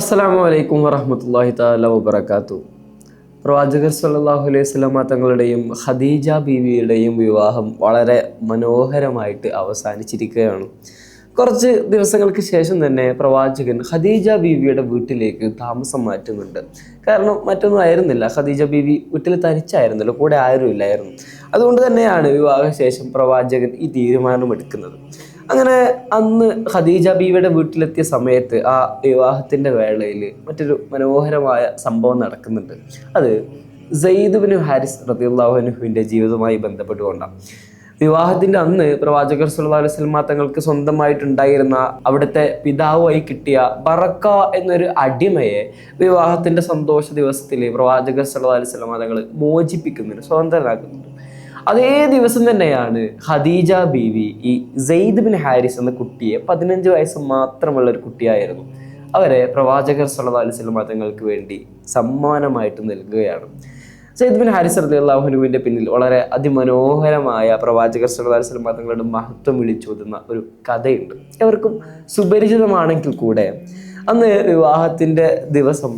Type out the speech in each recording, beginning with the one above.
അസ്സലാമു അലൈക്കും വറഹ്മത്തുള്ളാഹി തആല വബറകാതുഹു. പ്രവാചകർ സല്ലല്ലാഹു അലൈഹി വസല്ലമ തങ്ങളുടെയും ഖദീജ ബീവിയുടെയും വിവാഹം വളരെ മനോഹരമായിട്ട് അവസാനിച്ചിരിക്കുകയാണ്. കുറച്ച് ദിവസങ്ങൾക്ക് ശേഷം തന്നെ പ്രവാചകൻ ഖദീജ ബീവിയുടെ വീട്ടിലേക്ക് താമസം മാറ്റുന്നുണ്ട്. കാരണം മറ്റൊന്നും ആയിരുന്നില്ല, ഖദീജ ബീവി വീട്ടിൽ തനിച്ചായിരുന്നല്ലോ, കൂടെ ആരുമില്ലായിരുന്നു. അതുകൊണ്ട് തന്നെയാണ് വിവാഹശേഷം പ്രവാചകൻ ഈ തീരുമാനമെടുക്കുന്നത്. അങ്ങനെ അന്ന് ഖദീജ ബീവിയുടെ വീട്ടിലെത്തിയ സമയത്ത് ആ വിവാഹത്തിൻ്റെ വേളയിൽ മറ്റൊരു മനോഹരമായ സംഭവം നടക്കുന്നുണ്ട്. അത് സെയ്ദ് ബിൻ ഹാരിസ് റളിയല്ലാഹു അൻഹുവിൻ്റെ ജീവിതവുമായി ബന്ധപ്പെട്ടുകൊണ്ടാണ്. വിവാഹത്തിൻ്റെ അന്ന് പ്രവാചകർ സല്ലല്ലാഹു അലൈഹി വസല്ലമ തങ്ങൾക്ക് സ്വന്തമായിട്ടുണ്ടായിരുന്ന അവിടുത്തെ പിതാവായി കിട്ടിയ ബറക്ക എന്നൊരു അടിമയെ വിവാഹത്തിൻ്റെ സന്തോഷ ദിവസത്തിൽ പ്രവാചകർ സല്ലല്ലാഹു അലൈഹി വസല്ലമ തങ്ങൾ മോചിപ്പിക്കുന്നുണ്ട്, സ്വതന്ത്രനാക്കുന്നുണ്ട്. അതേ ദിവസം തന്നെയാണ് ഖദീജ ബീവി ഈ സെയ്ദ് ബിൻ ഹാരിസ് എന്ന കുട്ടിയെ, 15 വയസ്സ് മാത്രമുള്ള ഒരു കുട്ടിയായിരുന്നു, അവരെ പ്രവാചകർ സല്ലല്ലാഹു അലൈഹി വസല്ലമ തങ്ങൾക്ക് വേണ്ടി സമ്മാനമായിട്ട് നൽകുകയാണ്. സെയ്ദ് ബിൻ ഹാരിസ് റളിയല്ലാഹു അൻഹുവിൻ്റെ പിന്നിൽ വളരെ അതിമനോഹരമായ പ്രവാചകർ സല്ലല്ലാഹു അലൈഹി വസല്ലമ തങ്ങളുടെ മഹത്വം വിളിച്ചോതുന്ന ഒരു കഥയുണ്ട്. എവർക്കും സുപരിചിതമാണെങ്കിൽ കൂടെ അന്ന് വിവാഹത്തിൻ്റെ ദിവസം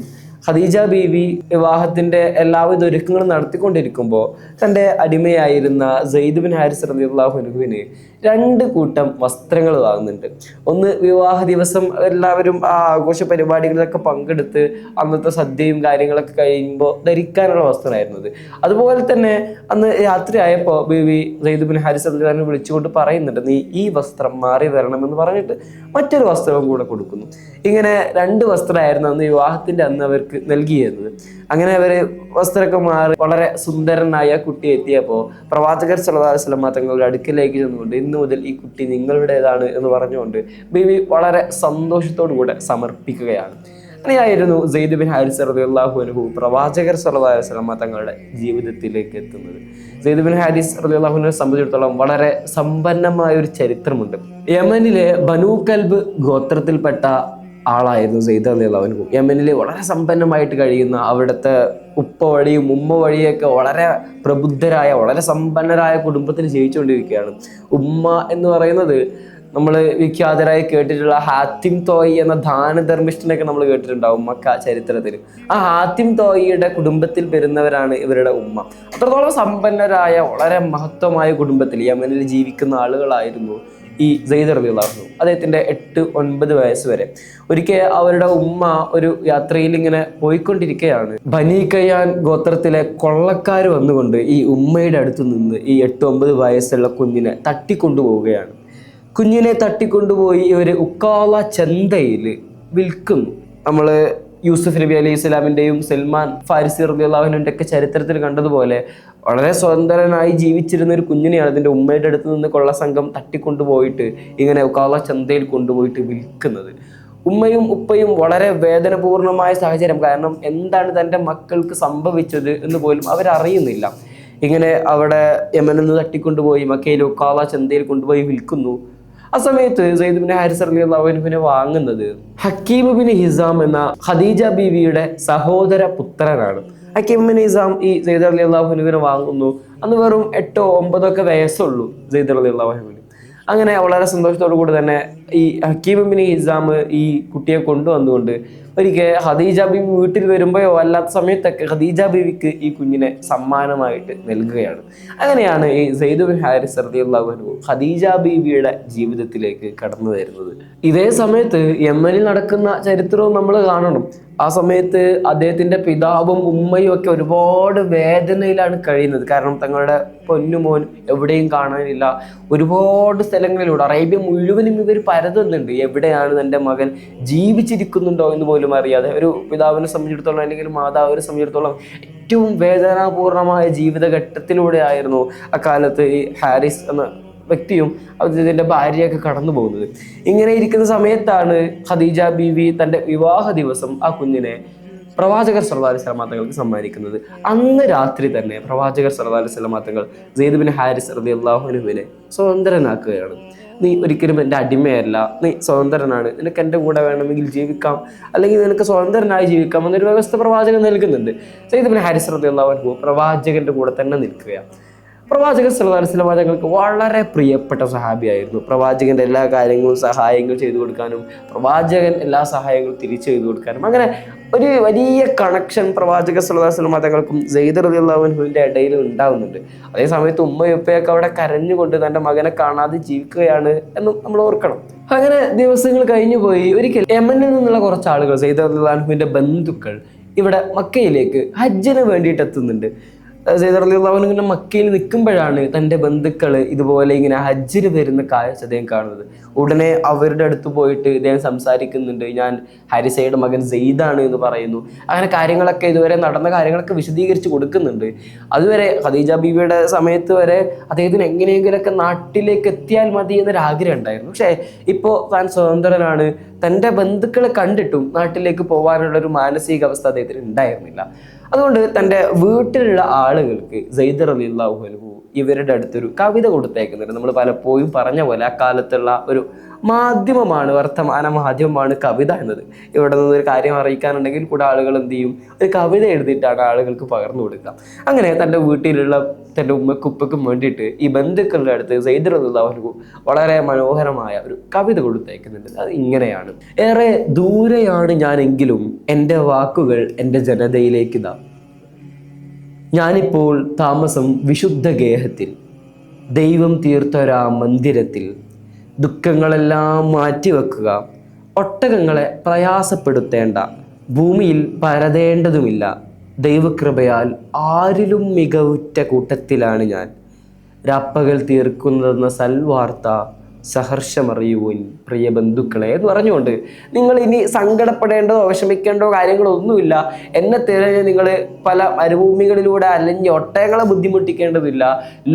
ഖദീജ ബീവി വിവാഹത്തിൻ്റെ എല്ലാവിധ ഒരുക്കങ്ങളും നടത്തിക്കൊണ്ടിരിക്കുമ്പോൾ തൻ്റെ അടിമയായിരുന്ന സെയ്ദ് ബിൻ ഹാരിസ് റളിയല്ലാഹു അൻഹുവിന് 2 കൂട്ടം വസ്ത്രങ്ങൾ വാങ്ങുന്നുണ്ട്. ഒന്ന്, വിവാഹ ദിവസം എല്ലാവരും ആ ആഘോഷ പരിപാടികളിലൊക്കെ പങ്കെടുത്ത് അന്നത്തെ സദ്യയും കാര്യങ്ങളൊക്കെ കഴിയുമ്പോൾ ധരിക്കാനുള്ള വസ്ത്രമായിരുന്നത്. അതുപോലെ തന്നെ അന്ന് രാത്രി ആയപ്പോൾ ബീവി സെയ്ദ് ബിൻ ഹാരിസ് റളിയല്ലാഹു അൻഹു വിളിച്ചുകൊണ്ട് പറയുന്നുണ്ട്, നീ ഈ വസ്ത്രം മാറി തരണമെന്ന് പറഞ്ഞിട്ട് മറ്റൊരു വസ്ത്രവും കൂടെ കൊടുക്കുന്നു. ഇങ്ങനെ 2 വസ്ത്രമായിരുന്നു അന്ന് വിവാഹത്തിൻ്റെ അന്ന് അവർക്ക് നൽകിയിരുന്നത്. അങ്ങനെ അവർ വസ്ത്രമൊക്കെ മാറി വളരെ സുന്ദരനായ കുട്ടി എത്തിയപ്പോൾ പ്രവാചകർ സല്ലല്ലാഹു അലൈഹി വസല്ലമ തങ്ങളുടെ അടുക്കിലേക്ക് ചെന്നുകൊണ്ട്, ഇന്നു മുതൽ ഈ കുട്ടി നിങ്ങളുടേതാണ് എന്ന് പറഞ്ഞുകൊണ്ട് ബീവി വളരെ സന്തോഷത്തോടു കൂടെ സമർപ്പിക്കുകയാണ്. അങ്ങനെയായിരുന്നു സെയ്ദ് ബിൻ ഹാരിസ് റളിയല്ലാഹു അൻഹു പ്രവാചകർ സല്ലല്ലാഹു അലൈഹി വസല്ലമ തങ്ങളുടെ ജീവിതത്തിലേക്ക് എത്തുന്നത്. സെയ്ദ് ബിൻ ഹാരിസ് റളിയല്ലാഹു അൻഹുവിനെ സംബന്ധിച്ചിടത്തോളം വളരെ സമ്പന്നമായ ഒരു ചരിത്രമുണ്ട്. യമനിലെ ബനൂ കൽബ് ഗോത്രത്തിൽപ്പെട്ട ആളായിരുന്നു സെയ്ദ് റളിയല്ലാഹു അൻഹു. യമനിൽ വളരെ സമ്പന്നമായിട്ട് കഴിയുന്ന, അവിടുത്തെ ഉപ്പ വഴിയും ഉമ്മ വഴിയൊക്കെ വളരെ പ്രബുദ്ധരായ, വളരെ സമ്പന്നരായ കുടുംബത്തിൽ ജീവിച്ചുകൊണ്ടിരിക്കുകയാണ്. ഉമ്മ എന്ന് പറയുന്നത് നമ്മൾ വിഖ്യാതരായി കേട്ടിട്ടുള്ള ഹാത്തിം തോയി എന്ന ദാനധർമ്മിഷ്ഠനൊക്കെ നമ്മൾ കേട്ടിട്ടുണ്ടാവും മക്ക ചരിത്രത്തിൽ. ആ ഹാത്തിം തോയിയുടെ കുടുംബത്തിൽ വരുന്നവരാണ് ഇവരുടെ ഉമ്മ. അത്രത്തോളം സമ്പന്നരായ വളരെ മഹത്വമായ കുടുംബത്തിൽ യമനിൽ ജീവിക്കുന്ന ആളുകളായിരുന്നു ഈ സെയ്ദ് റളിയല്ലാഹു അൻഹു. അദ്ദേഹത്തിൻ്റെ 8-9 വയസ്സ് വരെ ഒരിക്കൽ അവരുടെ ഉമ്മ ഒരു യാത്രയിൽ ഇങ്ങനെ പോയിക്കൊണ്ടിരിക്കുകയാണ്. ബനീ കയ്യാൻ ഗോത്രത്തിലെ കൊള്ളക്കാർ വന്നുകൊണ്ട് ഈ ഉമ്മയുടെ അടുത്ത് നിന്ന് ഈ 8-9 വയസ്സുള്ള കുഞ്ഞിനെ തട്ടിക്കൊണ്ടുപോവുകയാണ്. കുഞ്ഞിനെ തട്ടിക്കൊണ്ടുപോയി ഇവർ ഉക്കാള ചന്തയിൽ വിൽക്കുന്നു. നമ്മൾ യൂസുഫ് നബി അലൈഹി സ്വലാമിൻ്റെയും സൽമാൻ ഫാരിസി റളിയല്ലാഹു അൻഹുവിൻ്റെ ഒക്കെ ചരിത്രത്തിൽ കണ്ടതുപോലെ വളരെ സ്വതന്ത്രനായി ജീവിച്ചിരുന്ന ഒരു കുഞ്ഞിനെയാണ് അതിൻ്റെ ഉമ്മയുടെ അടുത്ത് നിന്ന് കൊള്ളസംഘം തട്ടിക്കൊണ്ടുപോയിട്ട് ഇങ്ങനെ ഉക്കാള ചന്തയിൽ കൊണ്ടുപോയിട്ട് വിൽക്കുന്നത്. ഉമ്മയും ഉപ്പയും വളരെ വേദനപൂർണമായ സാഹചര്യം, കാരണം എന്താണ് തൻ്റെ മക്കൾക്ക് സംഭവിച്ചത് എന്ന് പോലും അവരറിയുന്നില്ല. ഇങ്ങനെ അവിടെ യമനിൽ നിന്ന് തട്ടിക്കൊണ്ടുപോയി മക്കയിൽ ഉക്കാള ചന്തയിൽ കൊണ്ടുപോയി വിൽക്കുന്നു. ആ സമയത്ത് സെയ്ദ് ബിൻ ഹാരിസ് റളിയല്ലാഹു അൻഹുവിനെ വാങ്ങുന്നത് ഹക്കീം ബിൻ ഹിസാം എന്ന ഖദീജ ബീവിയുടെ സഹോദര പുത്രനാണ്. ഹക്കീം ബിൻ ഹിസാം ഈ സെയ്ദ് റളിയല്ലാഹു അൻഹുവിനെ വാങ്ങുന്നു. അന്ന് വെറും 8-9 വയസ്സുള്ളൂ സെയ്ദ് റളിയല്ലാഹു അൻഹുവിന്. അങ്ങനെ വളരെ സന്തോഷത്തോടു കൂടി തന്നെ ഈ ഹക്കീം ബിൻ ഹിസാം ഈ കുട്ടിയെ കൊണ്ടുവന്നുകൊണ്ട് ഒരിക്കൽ ഖദീജ ബീവി വീട്ടിൽ വരുമ്പോഴോ അല്ലാത്ത സമയത്തൊക്കെ ഖദീജ ബീവിക്ക് ഈ കുഞ്ഞിനെ സമ്മാനമായിട്ട് നൽകുകയാണ്. അങ്ങനെയാണ് ഈ സെയ്ദ് ബിൻ ഹാരിസ് റളിയല്ലാഹു അൻഹു ഖദീജ ബീവിയുടെ ജീവിതത്തിലേക്ക് കടന്നു വരുന്നത്. ഇതേ സമയത്ത് യമനിൽ നടക്കുന്ന ചരിത്രവും നമ്മൾ കാണണം. ആ സമയത്ത് അദ്ദേഹത്തിൻ്റെ പിതാവും ഉമ്മയും ഒക്കെ ഒരുപാട് വേദനയിലാണ് കഴിയുന്നത്. കാരണം തങ്ങളുടെ പൊന്നുമോൻ എവിടെയും കാണാനില്ല. ഒരുപാട് സ്ഥലങ്ങളിലൂടെ അറേബ്യ മുഴുവനും ഇവർ പരതുന്നുണ്ട്, എവിടെയാണ് തൻ്റെ മകൻ ജീവിച്ചിരിക്കുന്നുണ്ടോ എന്ന് പോലും അറിയാതെ. ഒരു പിതാവിനെ സംബന്ധിച്ചിടത്തോളം അല്ലെങ്കിൽ മാതാവിനെ സംബന്ധിച്ചിടത്തോളം ഏറ്റവും വേദനാപൂർണമായ ജീവിതഘട്ടത്തിലൂടെ ആയിരുന്നു അക്കാലത്ത് ഈ ഹാരിസ് എന്ന വ്യക്തിയും അദ്ദേഹത്തിൻ്റെ ഭാര്യയൊക്കെ കടന്നു പോകുന്നത്. ഇങ്ങനെ ഇരിക്കുന്ന സമയത്താണ് ഖദീജ ബീവി തൻ്റെ വിവാഹ ദിവസം ആ കുഞ്ഞിനെ പ്രവാചകർ സല്ലല്ലാഹു അലൈഹി വസല്ലമ തങ്ങൾക്ക് സമ്മാനിക്കുന്നത്. അന്ന് രാത്രി തന്നെ പ്രവാചകർ സല്ലല്ലാഹു അലൈഹി വസല്ലമ തങ്ങൾ സെയ്ദ് ബിൻ ഹാരിസ് റളിയല്ലാഹു അൻഹുവിനെ സ്വതന്ത്രനാക്കുകയാണ്. നീ ഒരിക്കലും എൻ്റെ അടിമയല്ല, നീ സ്വതന്ത്രനാണ്, നിനക്ക് എൻ്റെ കൂടെ വേണമെങ്കിൽ ജീവിക്കാം, അല്ലെങ്കിൽ നിനക്ക് സ്വതന്ത്രനായി ജീവിക്കാം എന്നൊരു വ്യവസ്ഥ പ്രവാചകൻ നൽകുന്നുണ്ട്. സെയ്ദ് ബിൻ ഹാരിസ് റളിയല്ലാഹു അൻഹു പ്രവാചകൻ്റെ കൂടെ തന്നെ നിൽക്കുകയാണ്. പ്രവാചകൻ സല്ലല്ലാഹു അലൈഹി വസല്ലം തങ്ങൾക്ക് വളരെ പ്രിയപ്പെട്ട സഹാബിയായിരുന്നു. പ്രവാചകൻ്റെ എല്ലാ കാര്യങ്ങളും സഹായങ്ങൾ ചെയ്തു കൊടുക്കാനും പ്രവാചകൻ എല്ലാ സഹായങ്ങളും തിരിച്ചു ചെയ്തു കൊടുക്കാനും അങ്ങനെ ഒരു വലിയ കണക്ഷൻ പ്രവാചകൻ സല്ലല്ലാഹു അലൈഹി വസല്ലം തങ്ങൾക്കും സെയ്ദ് റളിയല്ലാഹു അൻഹുവിൻ്റെ ഇടയിൽ ഉണ്ടാവുന്നുണ്ട്. അതേ സമയത്ത് ഉമ്മയും ഉപ്പയൊക്കെ അവിടെ കരഞ്ഞുകൊണ്ട് തൻ്റെ മകനെ കാണാതെ ജീവിക്കുകയാണ് എന്നും നമ്മൾ ഓർക്കണം. അങ്ങനെ ദിവസങ്ങൾ കഴിഞ്ഞു പോയി. ഒരിക്കൽ യമനിൽ നിന്നുള്ള കുറച്ച് ആളുകൾ, സെയ്ദ് റളിയല്ലാഹു അൻഹുവിൻ്റെ ബന്ധുക്കൾ, ഇവിടെ മക്കയിലേക്ക് ഹജ്ജിന് വേണ്ടിയിട്ട് എത്തുന്നുണ്ട്. സെയ്ദ് റളിയല്ലാഹു അൻഹു ഇങ്ങനെ മക്കയിൽ നിൽക്കുമ്പോഴാണ് തൻ്റെ ബന്ധുക്കൾ ഇതുപോലെ ഇങ്ങനെ ഹജ്ജിന് വരുന്ന കാഴ്ച അദ്ദേഹം കാണുന്നത്. ഉടനെ അവരുടെ അടുത്ത് പോയിട്ട് ഇദ്ദേഹം സംസാരിക്കുന്നുണ്ട്. ഞാൻ ഹാരിസയുടെ മകൻ സെയ്ദാണ് എന്ന് പറയുന്നു. അങ്ങനെ കാര്യങ്ങളൊക്കെ ഇതുവരെ നടന്ന കാര്യങ്ങളൊക്കെ വിശദീകരിച്ച് കൊടുക്കുന്നുണ്ട്. അതുവരെ ഖദീജ ബീവിയുടെ സമയത്ത് വരെ അദ്ദേഹത്തിന് എങ്ങനെയെങ്കിലൊക്കെ നാട്ടിലേക്ക് എത്തിയാൽ മതി എന്നൊരാഗ്രഹം ഉണ്ടായിരുന്നു. പക്ഷേ ഇപ്പോൾ താൻ സ്വതന്ത്രനാണ്, തൻ്റെ ബന്ധുക്കളെ കണ്ടിട്ടും നാട്ടിലേക്ക് പോകാനുള്ളൊരു മാനസികാവസ്ഥ അദ്ദേഹത്തിന് ഉണ്ടായിരുന്നില്ല. അതുകൊണ്ട് തൻ്റെ വീട്ടിലുള്ള ആളുകൾക്ക് സെയ്ദ് റളിയല്ലാഹു അൻഹു ഇവരുടെ അടുത്തൊരു കവിത കൊടുത്തേക്കുന്നുണ്ട്. നമ്മൾ പലപ്പോഴും പറഞ്ഞ പോലെ അക്കാലത്തുള്ള ഒരു മാധ്യമമാണ്, വർത്തമാന മാധ്യമമാണ് കവിത എന്നത്. ഇവിടെ നിന്നൊരു കാര്യം അറിയിക്കാനുണ്ടെങ്കിൽ കൂടെ ആളുകൾ എന്ത് ചെയ്യും, ഒരു കവിത എഴുതിയിട്ടാണ് ആളുകൾക്ക് പകർന്നു കൊടുക്കുക. അങ്ങനെ തൻ്റെ വീട്ടിലുള്ള തൻ്റെ ഉമ്മക്കും ഉപ്പക്കും വേണ്ടിയിട്ട് ഈ ബന്ധുക്കളുടെ അടുത്ത് സെയ്ദ് റളിയല്ലാഹു അൻഹു വളരെ മനോഹരമായ ഒരു കവിത കൊടുത്തേക്കുന്നുണ്ട്. അത് ഇങ്ങനെയാണ്: ഏറെ ദൂരെയാണ് ഞാനെങ്കിലും എൻ്റെ വാക്കുകൾ എൻ്റെ ജനതയിലേക്ക് ഇതാ. ഞാനിപ്പോൾ താമസം വിശുദ്ധ ഗേഹത്തിൽ, ദൈവം തീർത്തൊരാ മന്ദിരത്തിൽ. ദുഃഖങ്ങളെല്ലാം മാറ്റിവെക്കുക, ഒട്ടകങ്ങളെ പ്രയാസപ്പെടുത്തേണ്ട, ഭൂമിയിൽ പരതേണ്ടതുമില്ല. ദൈവകൃപയാൽ ആരിലും മികവുറ്റ കൂട്ടത്തിലാണ് ഞാൻ. രാപ്പകൽ തീർക്കുന്നതെന്ന സൽവാർത്ത സഹർഷമറിയുവിൻ പ്രിയ ബന്ധുക്കളെ എന്ന് പറഞ്ഞുകൊണ്ട്, നിങ്ങൾ ഇനി സങ്കടപ്പെടേണ്ടതോ വിഷമിക്കേണ്ടോ കാര്യങ്ങളോ ഒന്നുമില്ല. എന്നെ തിരഞ്ഞ് നിങ്ങൾ പല മരുഭൂമികളിലൂടെ അലഞ്ഞ് ഒട്ടകങ്ങളെ ബുദ്ധിമുട്ടിക്കേണ്ടതില്ല.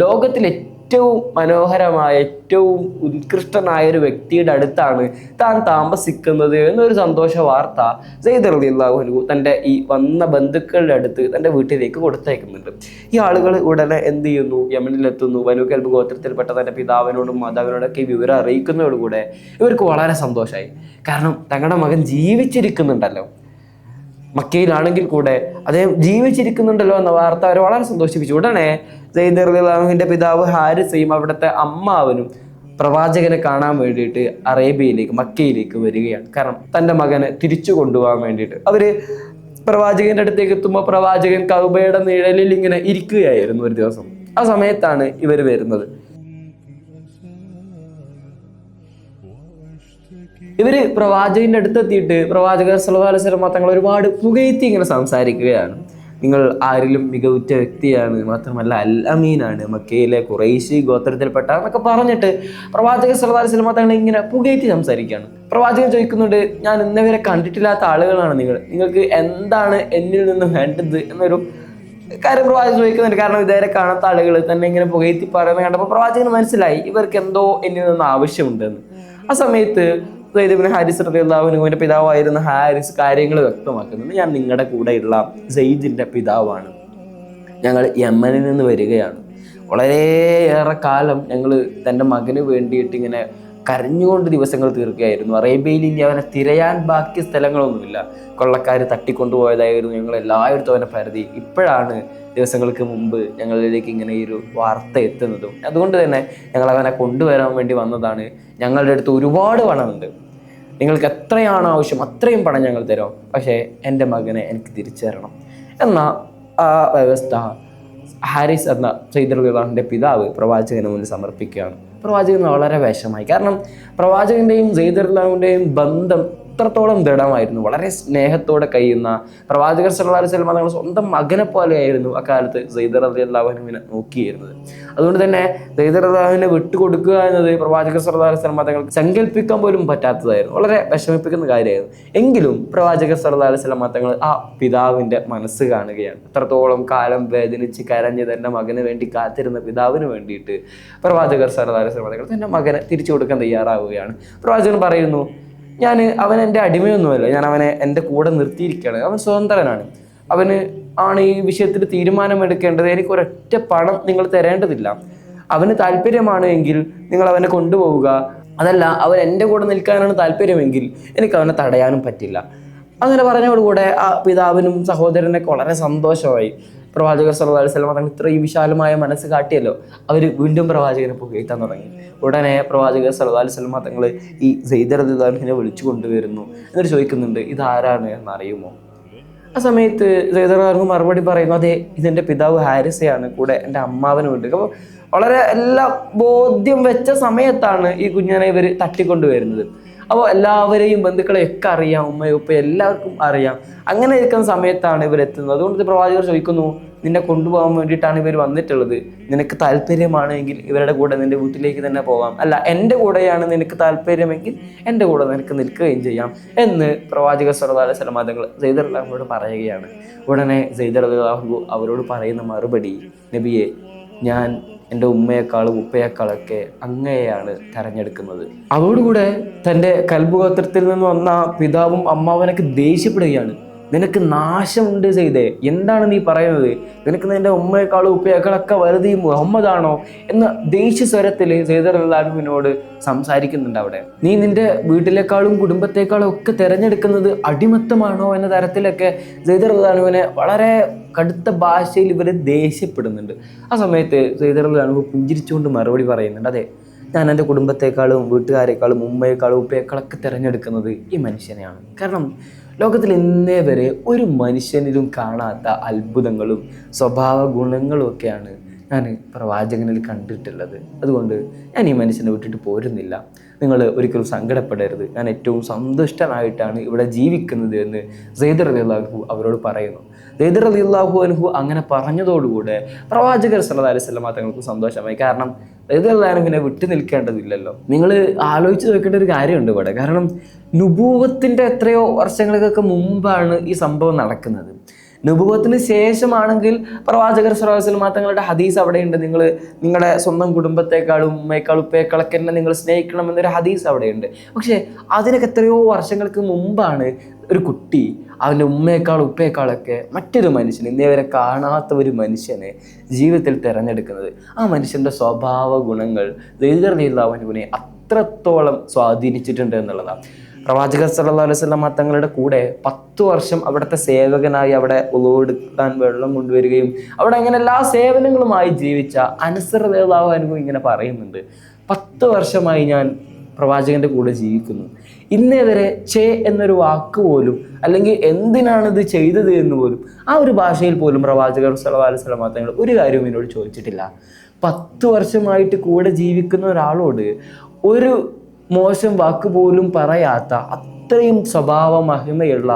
ലോകത്തിൽ ഏറ്റവും മനോഹരമായ, ഏറ്റവും ഉത്കൃഷ്ടനായ ഒരു വ്യക്തിയുടെ അടുത്താണ് താൻ താമസിക്കുന്നത് എന്നൊരു സന്തോഷ വാർത്ത സെയ്ദ് റളിയല്ലാഹു അൻഹു തൻ്റെ ഈ വന്ന ബന്ധുക്കളുടെ അടുത്ത് തൻ്റെ വീട്ടിലേക്ക് കൊടുത്തയക്കുന്നുണ്ട്. ഈ ആളുകൾ ഉടനെ എന്ത് ചെയ്യുന്നു, യമനിലെത്തുന്നു. ബനൂ കൽബ് ഗോത്രത്തിൽപ്പെട്ട തൻ്റെ പിതാവിനോടും മാതാവിനോടൊക്കെ ഈ വിവരം അറിയിക്കുന്നതോടുകൂടെ ഇവർക്ക് വളരെ സന്തോഷമായി. കാരണം തങ്ങളുടെ മകൻ ജീവിച്ചിരിക്കുന്നുണ്ടല്ലോ, മക്കയിലാണെങ്കിൽ കൂടെ അദ്ദേഹം ജീവിച്ചിരിക്കുന്നുണ്ടല്ലോ എന്ന വാർത്ത അവരെ വളരെ സന്തോഷിപ്പിച്ചു. ഉടനെ സെയ്ദ് റളിയല്ലാഹു അൻഹുവിൻ്റെ പിതാവ് ഹാരിസയും അവിടുത്തെ അമ്മാവനും പ്രവാചകനെ കാണാൻ വേണ്ടിയിട്ട് അറേബ്യയിലേക്ക്, മക്കയിലേക്ക് വരികയാണ്. കാരണം തൻ്റെ മകനെ തിരിച്ചു കൊണ്ടുപോകാൻ വേണ്ടിയിട്ട് അവര് പ്രവാചകന്റെ അടുത്തേക്ക് എത്തുമ്പോൾ പ്രവാചകൻ കഅബയുടെ നിഴലിൽ ഇങ്ങനെ ഇരിക്കുകയായിരുന്നു ഒരു ദിവസം. ആ സമയത്താണ് ഇവർ വരുന്നത്. ഇവര് പ്രവാചകന്റെ അടുത്തെത്തിയിട്ട് പ്രവാചകർ സല്ലല്ലാഹു അലൈഹി വസല്ലം തങ്ങൾ ഒരുപാട് പുകഴ്ത്തി ഇങ്ങനെ സംസാരിക്കുകയാണ്. നിങ്ങൾ ആരിലും മികവുറ്റ വ്യക്തിയാണ്, മാത്രമല്ല അൽ അമീനാണ്, മക്കയിലെ ഖുറൈശി ഗോത്രത്തിൽപ്പെട്ട എന്നൊക്കെ പറഞ്ഞിട്ട് പ്രവാചകർ സല്ലല്ലാഹു അലൈഹി വസല്ലം തങ്ങൾ ഇങ്ങനെ പുകഴ്ത്തി സംസാരിക്കുകയാണ്. പ്രവാചകൻ ചോദിക്കുന്നുണ്ട്, ഞാൻ ഇന്നവരെ കണ്ടിട്ടില്ലാത്ത ആളുകളാണ് നിങ്ങൾക്ക് എന്താണ് എന്നിൽ നിന്ന് വേണ്ടത് എന്നൊരു കാര്യം പ്രവാചകൻ ചോദിക്കുന്നുണ്ട്. കാരണം ഇതുവരെ കാണാത്ത ആളുകൾ തന്നെ ഇങ്ങനെ പുകഴ്ത്തി പറയുന്നത് കണ്ടപ്പോൾ പ്രവാചകന് മനസ്സിലായി ഇവർക്ക് എന്തോ എന്നിൽ നിന്ന് ആവശ്യമുണ്ടെന്ന്. ആ സമയത്ത് സെയ്ദ് ഇബ്നു ഹാരിസ് റളിയല്ലാഹു അൻഹുവിൻ്റെ പിതാവായിരുന്ന ഹാരിസ് കാര്യങ്ങൾ വ്യക്തമാക്കുന്നുണ്ട്. ഞാൻ നിങ്ങളുടെ കൂടെയുള്ള സെയ്ദിൻ്റെ പിതാവാണ്, ഞങ്ങൾ യമനിൽ നിന്ന് വരികയാണ്. വളരെയേറെ കാലം ഞങ്ങൾ തൻ്റെ മകന് വേണ്ടിയിട്ട് ഇങ്ങനെ കരഞ്ഞുകൊണ്ട് ദിവസങ്ങൾ തീർക്കുകയായിരുന്നു. അറേബ്യയിൽ ഇനി അവനെ തിരയാൻ ബാക്കി സ്ഥലങ്ങളൊന്നുമില്ല. കൊള്ളക്കാർ തട്ടിക്കൊണ്ടുപോയതായിരുന്നു ഞങ്ങൾ എല്ലായിടത്തും അവനെ പരതി. ഇപ്പോഴാണ് ദിവസങ്ങൾക്ക് മുമ്പ് ഞങ്ങളിലേക്ക് ഇങ്ങനെ ഈ ഒരു വാർത്ത എത്തുന്നതും. അതുകൊണ്ട് തന്നെ ഞങ്ങൾ അവനെ കൊണ്ടുവരാൻ വേണ്ടി വന്നതാണ്. ഞങ്ങളുടെ അടുത്ത് ഒരുപാട് പണമുണ്ട്, നിങ്ങൾക്ക് എത്രയാണോ ആവശ്യം അത്രയും പണം ഞങ്ങൾ തരാം, പക്ഷേ എൻ്റെ മകനെ എനിക്ക് തിരിച്ചു തരണം എന്ന ആ വ്യവസ്ഥ ഹാരിസ് എന്ന സെയ്ദ് റളിയല്ലാഹു അൻഹുവിൻ്റെ പിതാവ് പ്രവാചകന് മുന്നിൽ സമർപ്പിക്കുകയാണ്. പ്രവാചകന് വളരെ വിഷമായി. കാരണം പ്രവാചകൻ്റെയും സെയ്ദ് റളിയല്ലാഹു അൻഹുവിൻ്റെയും ബന്ധം അത്രത്തോളം ദൃഢമായിരുന്നു. വളരെ സ്നേഹത്തോടെ കഴിയുന്ന പ്രവാചകർ സല്ലല്ലാഹു അലൈഹി വസല്ലം തങ്ങൾ സ്വന്തം മകനെ പോലെയായിരുന്നു അക്കാലത്ത് സെയ്ദ് റളിയല്ലാഹു അൻഹുവിനെ നോക്കിയിരുന്നത്. അതുകൊണ്ട് തന്നെ സെയ്ദ് റളിയല്ലാഹു അൻഹുവിനെ വിട്ടുകൊടുക്കുക എന്നത് പ്രവാചകർ സല്ലല്ലാഹു അലൈഹി വസല്ലം തങ്ങൾക്ക് സങ്കല്പിക്കാൻ പോലും പറ്റാത്തതായിരുന്നു. വളരെ വിഷമിപ്പിക്കുന്ന കാര്യമായിരുന്നു. എങ്കിലും പ്രവാചകർ സല്ലല്ലാഹു അലൈഹി വസല്ലം തങ്ങൾ ആ പിതാവിൻ്റെ മനസ്സ് കാണുകയാണ്. എത്രത്തോളം കാലം വേദനിച്ച് കരഞ്ഞ് തൻ്റെ മകന് വേണ്ടി കാത്തിരുന്ന പിതാവിന് വേണ്ടിയിട്ട് പ്രവാചകർ സല്ലല്ലാഹു അലൈഹി വസല്ലം തങ്ങൾ തൻ്റെ മകനെ തിരിച്ചു കൊടുക്കാൻ തയ്യാറാവുകയാണ്. പ്രവാചകൻ പറയുന്നു, അവൻ എൻ്റെ അടിമയൊന്നുമല്ല, ഞാൻ അവനെ എൻ്റെ കൂടെ നിർത്തിയിരിക്കുകയാണ്. അവൻ സ്വതന്ത്രനാണ്, അവന് ആണ് ഈ വിഷയത്തിൽ തീരുമാനമെടുക്കേണ്ടത്. എനിക്ക് ഒരൊറ്റ പണം നിങ്ങൾ തരേണ്ടതില്ല. അവന് താല്പര്യമാണ് എങ്കിൽ നിങ്ങൾ അവനെ കൊണ്ടുപോവുക, അതല്ല അവൻ എൻ്റെ കൂടെ നിൽക്കാനാണ് താല്പര്യമെങ്കിൽ എനിക്ക് അവനെ തടയാനും പറ്റില്ല. അങ്ങനെ പറഞ്ഞതോടുകൂടെ ആ പിതാവിനും സഹോദരനൊക്കെ വളരെ സന്തോഷമായി. പ്രവാചകർ സല്ലല്ലാഹു അലൈഹി വസല്ലം തങ്ങൾ ഇത്രയും വിശാലമായ മനസ്സ് കാട്ടിയല്ലോ, അവർ വീണ്ടും പ്രവാചകനെ പുകഴ്ത്താൻ തുടങ്ങി. ഉടനെ പ്രവാചകർ സല്ലല്ലാഹു അലൈഹി വസല്ലം തങ്ങൾ ഈ സെയ്ദ് റളിയല്ലാഹു അൻഹുവിനെ വിളിച്ചു കൊണ്ടുവരുന്നു. എന്നിട്ട് ചോദിക്കുന്നുണ്ട്, ഇതാരാണ് എന്നറിയുമോ? ആ സമയത്ത് സെയ്ദ് റളിയല്ലാഹു അൻഹു മറുപടി പറയുന്നു, അതെ, ഇതെൻ്റെ പിതാവ് ഹാരിസയാണ്, കൂടെ എൻ്റെ അമ്മാവനുമുണ്ട്. അപ്പോൾ വളരെ എല്ലാം ബോധ്യം വെച്ച സമയത്താണ് ഈ കുഞ്ഞിനെ ഇവർ തട്ടിക്കൊണ്ടുവരുന്നത്. അപ്പോൾ എല്ലാവരെയും ബന്ധുക്കളെയൊക്കെ അറിയാം, ഉമ്മയും ഉപ്പയും എല്ലാവർക്കും അറിയാം. അങ്ങനെ ഇരിക്കുന്ന സമയത്താണ് ഇവരെത്തുന്നത്. അതുകൊണ്ട് പ്രവാചകർ ചോദിക്കുന്നു, നിന്നെ കൊണ്ടുപോകാൻ വേണ്ടിയിട്ടാണ് ഇവർ വന്നിട്ടുള്ളത്, നിനക്ക് താല്പര്യമാണെങ്കിൽ ഇവരുടെ കൂടെ നിന്റെ വീട്ടിലേക്ക് തന്നെ പോകാം, അല്ല എൻ്റെ കൂടെയാണ് നിനക്ക് താല്പര്യമെങ്കിൽ എൻ്റെ കൂടെ നിനക്ക് നിൽക്കുകയും ചെയ്യാം എന്ന് പ്രവാചകർ സല്ലല്ലാഹു അലൈഹി വസല്ലം തങ്ങൾ സെയ്ദ് റളിയല്ലാഹു അൻഹുവോട് പറയുകയാണ്. ഉടനെ സെയ്ദ് റളിയല്ലാഹു അൻഹു അവരോട് പറയുന്ന മറുപടി, നബിയെ, ഞാൻ എൻ്റെ ഉമ്മയെക്കാളും ഉപ്പയെക്കാളൊക്കെ അങ്ങയെയാണ് തെരഞ്ഞെടുക്കുന്നത്. അതോടുകൂടെ തൻ്റെ കൽബ് ഗോത്രത്തിൽ നിന്ന് വന്ന പിതാവും അമ്മാവനൊക്കെ ദേഷ്യപ്പെടുകയാണ്. നിനക്ക് നാശമുണ്ട് സെയ്ദേ, എന്താണ് നീ പറയുന്നത്? നിനക്ക് നിന്റെ ഉമ്മയെക്കാളും ഉപ്പയേക്കാളൊക്കെ വലുത് ഈ മുഹമ്മദാണോ എന്ന ദേഷ്യസ്വരത്തിൽ സെയ്ദ് റളിയല്ലാഹു അൻഹുവിനോട് സംസാരിക്കുന്നുണ്ട്. അവിടെ നീ നിന്റെ വീട്ടിലേക്കാളും കുടുംബത്തെക്കാളും ഒക്കെ തിരഞ്ഞെടുക്കുന്നത് അടിമത്തമാണോ എന്ന തരത്തിലൊക്കെ സെയ്ദ് റളിയല്ലാഹു അൻഹുവിനെ വളരെ കടുത്ത ഭാഷയിൽ ഇവർ ദേഷ്യപ്പെടുന്നുണ്ട്. ആ സമയത്ത് സെയ്ദ് റളിയല്ലാഹു അൻഹു പുഞ്ചിരിച്ചുകൊണ്ട് മറുപടി പറയുന്നുണ്ട്, അതെ, ഞാൻ എൻ്റെ കുടുംബത്തെക്കാളും വീട്ടുകാരെക്കാളും ഉമ്മയെക്കാളും ഉപ്പയെക്കാളൊക്കെ തിരഞ്ഞെടുക്കുന്നത് ഈ മനുഷ്യനെയാണ്. കാരണം ലോകത്തിൽ ഇന്നേ വരെ ഒരു മനുഷ്യനിലും കാണാത്ത അത്ഭുതങ്ങളും സ്വഭാവ ഗുണങ്ങളും ഒക്കെയാണ് ഞാൻ പ്രവാചകനിൽ കണ്ടിട്ടുള്ളത്. അതുകൊണ്ട് ഞാൻ ഈ മനുഷ്യനെ വിട്ടിട്ട് പോരുന്നില്ല. നിങ്ങൾ ഒരിക്കലും സങ്കടപ്പെടരുത്, ഞാൻ ഏറ്റവും സന്തുഷ്ടനായിട്ടാണ് ഇവിടെ ജീവിക്കുന്നത് എന്ന് സെയ്ദ് റളിയല്ലാഹു അൻഹു അവരോട് പറയുന്നു. സെയ്ദ് റളിയല്ലാഹു അൻഹു അങ്ങനെ പറഞ്ഞതോടുകൂടെ പ്രവാചകർ സല്ലല്ലാഹു അലൈഹി വസല്ലം തങ്ങൾക്ക് സന്തോഷമായി. കാരണം സെയ്ദ് റളിയല്ലാഹു അൻഹുവിനെ വിട്ടു നിൽക്കേണ്ടതില്ലല്ലോ. നിങ്ങൾ ആലോചിച്ച് നോക്കേണ്ട ഒരു കാര്യമുണ്ട് ഇവിടെ. കാരണം നുബൂവത്തിൻ്റെ എത്രയോ വർഷങ്ങൾക്കൊക്കെ മുമ്പാണ് ഈ സംഭവം നടക്കുന്നത്. നുബുവത്തിന് ശേഷമാണെങ്കിൽ പ്രവാചകർ സല്ലല്ലാഹു അലൈഹി വസല്ലം തങ്ങളുടെ ഹദീസ് അവിടെയുണ്ട്, നിങ്ങൾ നിങ്ങളുടെ സ്വന്തം കുടുംബത്തെക്കാളും ഉമ്മയെക്കാളും ഉപ്പയെക്കാളൊക്കെ തന്നെ നിങ്ങൾ സ്നേഹിക്കണം എന്നൊരു ഹദീസ് അവിടെയുണ്ട്. പക്ഷേ അതിനൊക്കെ എത്രയോ വർഷങ്ങൾക്ക് മുമ്പാണ് ഒരു കുട്ടി അവൻ്റെ ഉമ്മയെക്കാളും ഉപ്പയെക്കാളൊക്കെ മറ്റൊരു മനുഷ്യന്, ഇന്നേ വരെ കാണാത്ത ഒരു മനുഷ്യനെ ജീവിതത്തിൽ തിരഞ്ഞെടുക്കുന്നത്. ആ മനുഷ്യൻ്റെ സ്വഭാവ ഗുണങ്ങൾ സെയ്ദ് റളിയല്ലാഹു അൻഹുവിനെ അത്രത്തോളം സ്വാധീനിച്ചിട്ടുണ്ട് എന്നുള്ളതാണ്. പ്രവാചകർ സല്ലല്ലാഹു അലൈഹി വസല്ലം തങ്ങളുടെ കൂടെ 10 വർഷം അവിടുത്തെ സേവകനായി അവിടെ ഉളവെടുക്കാൻ വെള്ളം കൊണ്ടുവരികയും അവിടെ അങ്ങനെ എല്ലാ സേവനങ്ങളുമായി ജീവിച്ച അനസ് റളിയല്ലാഹു അൻഹു ഇങ്ങനെ പറയുന്നുണ്ട്, 10 വർഷമായി ഞാൻ പ്രവാചകൻ്റെ കൂടെ ജീവിക്കുന്നു. ഇന്നേ വരെ ചേ എന്നൊരു വാക്ക് പോലും, അല്ലെങ്കിൽ എന്തിനാണിത് ചെയ്തത് എന്ന് പോലും, ആ ഒരു ഭാഷയിൽ പോലും പ്രവാചകർ സല്ലല്ലാഹു അലൈഹി വസല്ലം തങ്ങൾ ഒരു കാര്യവും എന്നോട് ചോദിച്ചിട്ടില്ല. 10 വർഷമായിട്ട് കൂടെ ജീവിക്കുന്ന ഒരാളോട് ഒരു മോശം വാക്ക് പോലും പറയാത്ത അത്രയും സ്വഭാവ മഹിമയുള്ള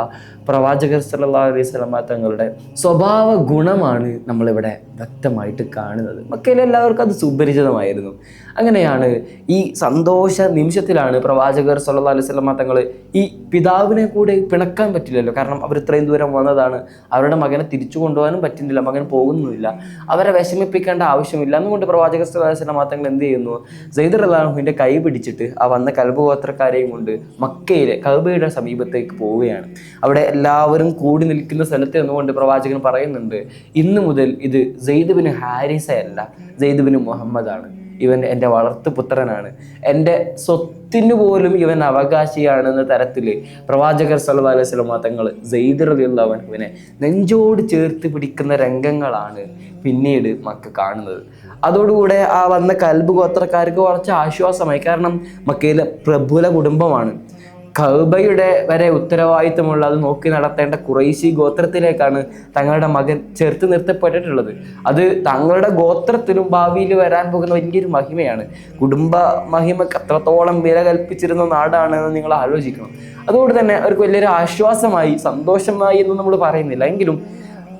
പ്രവാചകർ സല്ലല്ലാഹു അലൈഹി വസല്ലം തങ്ങളുടെ സ്വഭാവ ഗുണമാണ് നമ്മളിവിടെ വ്യക്തമായിട്ട് കാണുന്നത്. മക്കയിലെ എല്ലാവർക്കും അത് സുപരിചിതമായിരുന്നു. അങ്ങനെയാണ് ഈ സന്തോഷ നിമിഷത്തിലാണ് പ്രവാചകർ സല്ലല്ലാഹു അലൈഹി വസല്ലം തങ്ങൾ ഈ പിതാവിനെ കൂടെ പിണക്കാൻ പറ്റില്ലല്ലോ, കാരണം അവർ ഇത്രയും ദൂരം വന്നതാണ്, അവരുടെ മകനെ തിരിച്ചു കൊണ്ടുപോകാനും പറ്റുന്നില്ല, മകൻ പോകുന്നുമില്ല, അവരെ വിഷമിപ്പിക്കേണ്ട ആവശ്യമില്ല. എന്നുകൊണ്ട് പ്രവാചകർ സല്ലല്ലാഹു അലൈഹി വസല്ലം തങ്ങൾ എന്ത് ചെയ്യുന്നു, സെയ്ദ് റളിയല്ലാഹു അൻഹുവിൻ്റെ കൈ പിടിച്ചിട്ട് ആ വന്ന കൽബ് ഗോത്രക്കാരെയും കൊണ്ട് മക്കയിലെ കഅബയുടെ സമീപത്തേക്ക് പോവുകയാണ്. അവിടെ എല്ലാവരും കൂടി നിൽക്കുന്ന സ്ഥലത്ത് നിന്നുകൊണ്ട് പ്രവാചകൻ പറയുന്നുണ്ട്, ഇന്നു മുതൽ ഇത് സെയ്ദ് ബിൻ ഹാരിസയല്ല, സെയ്ദ് ബിൻ മുഹമ്മദാണ്. ഇവൻ എൻ്റെ വളർത്തുപുത്രനാണ്, എൻ്റെ സ്വത്തിന് പോലും ഇവൻ അവകാശിയാണെന്ന തരത്തിൽ പ്രവാചകർ സല്ലല്ലാഹു അലൈഹി വസല്ലം തങ്ങൾ സെയ്ദ് റളിയല്ലാഹു അൻഹുവിനെ നെഞ്ചോട് ചേർത്ത് പിടിക്കുന്ന രംഗങ്ങളാണ് പിന്നീട് മക്ക കാണുന്നത്. അതോടുകൂടെ ആ വന്ന കൽബ് ഗോത്രക്കാർക്ക് കുറച്ച് ആശ്വാസമായി. കാരണം മക്കയിലെ പ്രബല കുടുംബമാണ്, കഅബയുടെ വരെ ഉത്തരവാദിത്തമുള്ള അത് നോക്കി നടത്തേണ്ട ഖുറൈശി ഗോത്രത്തിലേക്കാണ് തങ്ങളുടെ മകൻ ചേർത്ത് നിർത്തപ്പെട്ടിട്ടുള്ളത്. അത് തങ്ങളുടെ ഗോത്രത്തിലും ഭാവിയിൽ വരാൻ പോകുന്ന വലിയൊരു മഹിമയാണ്. കുടുംബ മഹിമക്ക് അത്രത്തോളം വില കൽപ്പിച്ചിരുന്ന നാടാണെന്ന് നിങ്ങൾ ആലോചിക്കണം. അതുകൊണ്ട് തന്നെ അവർക്ക് വലിയൊരു ആശ്വാസമായി, സന്തോഷമായി എന്ന് നമ്മൾ പറയുന്നില്ല. എങ്കിലും